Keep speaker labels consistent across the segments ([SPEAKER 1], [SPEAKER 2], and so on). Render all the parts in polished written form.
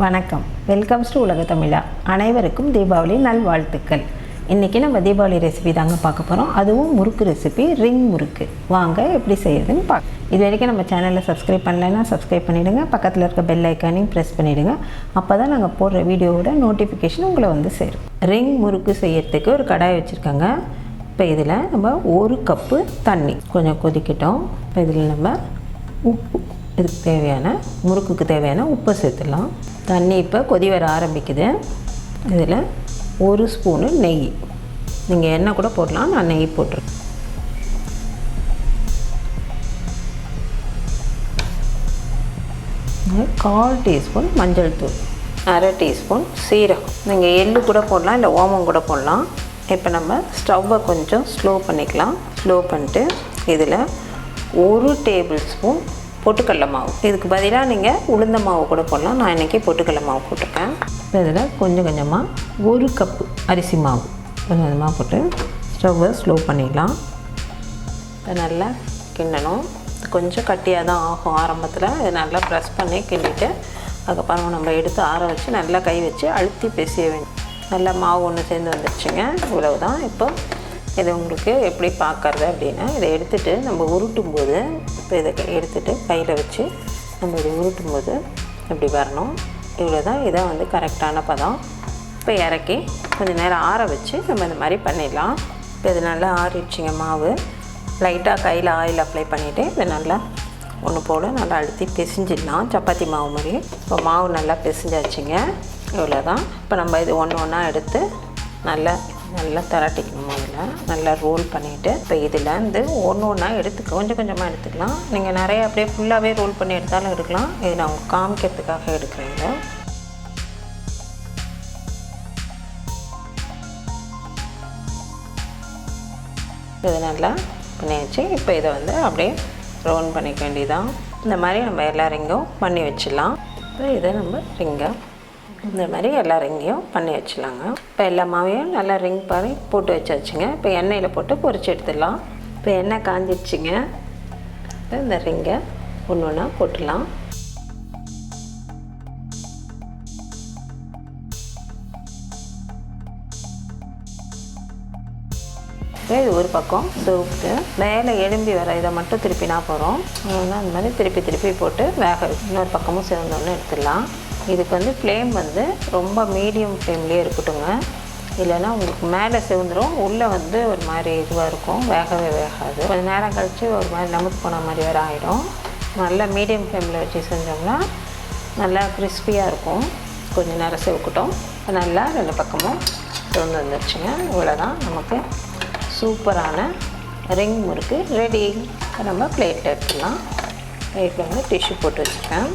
[SPEAKER 1] வணக்கம், welcomes to உலக தமிழா. அனைவருக்கும் தீபாவளி நல்வாழ்த்துக்கள். இன்றைக்கி நம்ம தீபாவளி ரெசிபி தாங்க பார்க்க போகிறோம். அதுவும் முறுக்கு ரெசிபி, ரிங் முறுக்கு. வாங்க எப்படி செய்யுதுன்னு பார்க்க. இது வரைக்கும் நம்ம சேனலில் சப்ஸ்கிரைப் பண்ணலைன்னா சப்ஸ்கிரைப் பண்ணிவிடுங்க. பக்கத்தில் இருக்க பெல் ஐக்கானையும் ப்ரெஸ் பண்ணிவிடுங்க. அப்போ தான் நாங்கள் போடுற வீடியோவோட நோட்டிஃபிகேஷன் உங்களை வந்து சேரும். ரிங் முறுக்கு செய்யறதுக்கு ஒரு கடாய் வச்சுருக்காங்க. இப்போ இதில் நம்ம 1 கப்பு தண்ணி கொஞ்சம் கொதிக்கிட்டோம். இப்போ இதில் நம்ம உப்பு, இதுக்கு தேவையான முறுக்குக்கு தேவையான உப்பை சேர்த்துடலாம். தண்ணி இப்போ கொதி வர ஆரம்பிக்குது. இதில் 1 ஸ்பூனு நெய், நீங்கள் எண்ணெய் கூட போடலாம், நான் நெய் போட்டிருக்கேன். கால் டீஸ்பூன் மஞ்சள் தூள், அரை டீஸ்பூன் சீரகம், நீங்கள் எள்ளு கூட போடலாம், இல்லை ஓமம் கூட போடலாம். இப்போ நம்ம ஸ்டவ்வை கொஞ்சம் ஸ்லோ பண்ணிக்கலாம். ஸ்லோ பண்ணிட்டு இதில் 1 டேபிள் ஸ்பூன் பொட்டுக்கடலை மாவு, இதுக்கு பதிலாக நீங்கள் உளுந்த மாவு கூட போடலாம். நான் இன்றைக்கி பொட்டுக்கடலை மாவு போட்டிருக்கேன். இப்போ இதில் கொஞ்சம் கொஞ்சமாக 1 கப்பு அரிசி மாவு கொஞ்சம் கொஞ்சமாக போட்டு ஸ்டவ்வை ஸ்லோ பண்ணிடலாம். இப்போ நல்லா கிண்டணும். கொஞ்சம் கட்டியாக தான் ஆகும் ஆரம்பத்தில். இதை நல்லா ப்ரெஸ் பண்ணி கிண்டிட்டு அதுக்கப்புறம் நம்ம எடுத்து ஆற வச்சு நல்லா கை வச்சு அழுத்தி பிசைய வேண்டும். நல்லா மாவு ஒன்று சேர்ந்து வந்துடுச்சுங்க. இவ்வளவு தான். இப்போ இதை உங்களுக்கு எப்படி பார்க்கறது அப்படின்னா, இதை எடுத்துகிட்டு நம்ம உருட்டும்போது, இப்போ இதை எடுத்துகிட்டு கையில் வச்சு நம்ம இதை உருட்டும்போது இப்படி வரணும். இவ்வளோ தான். இதான் வந்து கரெக்டான பதம். இப்போ இறக்கி கொஞ்சம் நேரம் ஆற வச்சு நம்ம இந்த மாதிரி பண்ணிடலாம். இப்போ இது நல்லா ஆறிடுச்சிங்க மாவு. லைட்டாக கையில் ஆயில் அப்ளை பண்ணிவிட்டு இதை நல்லா ஒன்று போல் நல்லா அழுத்தி பிசைஞ்சிடலாம், சப்பாத்தி மாவு மாதிரி. இப்போ மாவு நல்லா பிசைஞ்சாச்சுங்க. இவ்வளோ தான். இப்போ நம்ம இது ஒன்று ஒன்றா எடுத்து நல்லா திரட்டிக்கணும். அதில் நல்லா ரோல் பண்ணிவிட்டு இப்போ இதில் வந்து ஒன்று ஒன்றா கொஞ்சம் கொஞ்சமாக எடுத்துக்கலாம். நீங்கள் நிறைய அப்படியே ஃபுல்லாகவே ரோல் பண்ணி எடுத்தாலும் எடுக்கலாம். இது நான் உங்களுக்கு காமிக்கிறதுக்காக எடுக்கிறேங்க. இது நல்லா பண்ணியாச்சு. இப்போ இதை வந்து அப்படியே ரோல் பண்ணிக்க வேண்டியதான். இந்த மாதிரி நம்ம எல்லா ரிங்கும் பண்ணி வச்சிடலாம். இப்போ இதை நம்ம ரிங்கை இந்த மாதிரி எல்லா ரிங்கையும் பண்ணி வச்சிடலாங்க. இப்போ எல்லா மாவையும் நல்லா ரிங் பண்ணி போட்டு வச்சாச்சுங்க. இப்போ எண்ணெயில் போட்டு பொரிச்சு எடுத்துடலாம். இப்போ எண்ணெய் காஞ்சிடுச்சிங்க. இப்போ இந்த ரிங்கை ஒன்று ஒன்றா போட்டுடலாம். இப்போ இது ஒரு பக்கம் சூப்பு மேலே எலும்பி வர இதை மட்டும் திருப்பினா போகிறோம். அந்த மாதிரி திருப்பி போட்டு வேக இன்னொரு பக்கமும் சேர்ந்தோன்னு எடுத்துடலாம். இதுக்கு வந்து ஃப்ளேம் வந்து ரொம்ப மீடியம் ஃப்ளேம்லேயே இருக்கட்டுங்க. இல்லைன்னா உங்களுக்கு மேலே செவந்துடும், உள்ளே வந்து ஒரு மாதிரி இதுவாக இருக்கும், வேகவே வேகாது. கொஞ்சம் நேரம் கழித்து ஒரு மாதிரி நமக்கு போன மாதிரி வேறு ஆகிடும். நல்லா மீடியம் ஃப்ளேமில் வச்சு செஞ்சோம்னா நல்லா கிறிஸ்பியாக இருக்கும். கொஞ்சம் நேரம் செவக்கட்டும். நல்லா 2 பக்கமும் செவந்து வந்துடுச்சுங்க. இவ்வளோ தான். நமக்கு சூப்பரான ரிங் முறுக்கு ரெடி. நம்ம பிளேட்டில் எடுத்துடலாம். பிளேட்டில் வந்து டிஷ்யூ போட்டு வச்சுருக்கேன்.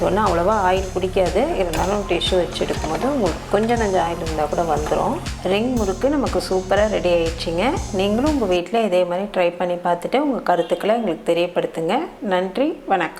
[SPEAKER 1] ஒன்றும் அவ்வளோவா ஆயில் பிடிக்காது, இருந்தாலும் டிஷ்யூ வச்சு எடுக்கும்போது உங்களுக்கு கொஞ்சம் நஞ்சம் ஆயில் இருந்தால் கூட வந்துடும். ரிங் முறுக்கு நமக்கு சூப்பராக ரெடி ஆகிடுச்சிங்க. நீங்களும் உங்கள் வீட்டில் இதே மாதிரி ட்ரை பண்ணி பார்த்துட்டு உங்கள் கருத்துக்களை எங்களுக்கு தெரியப்படுத்துங்க. நன்றி, வணக்கம்.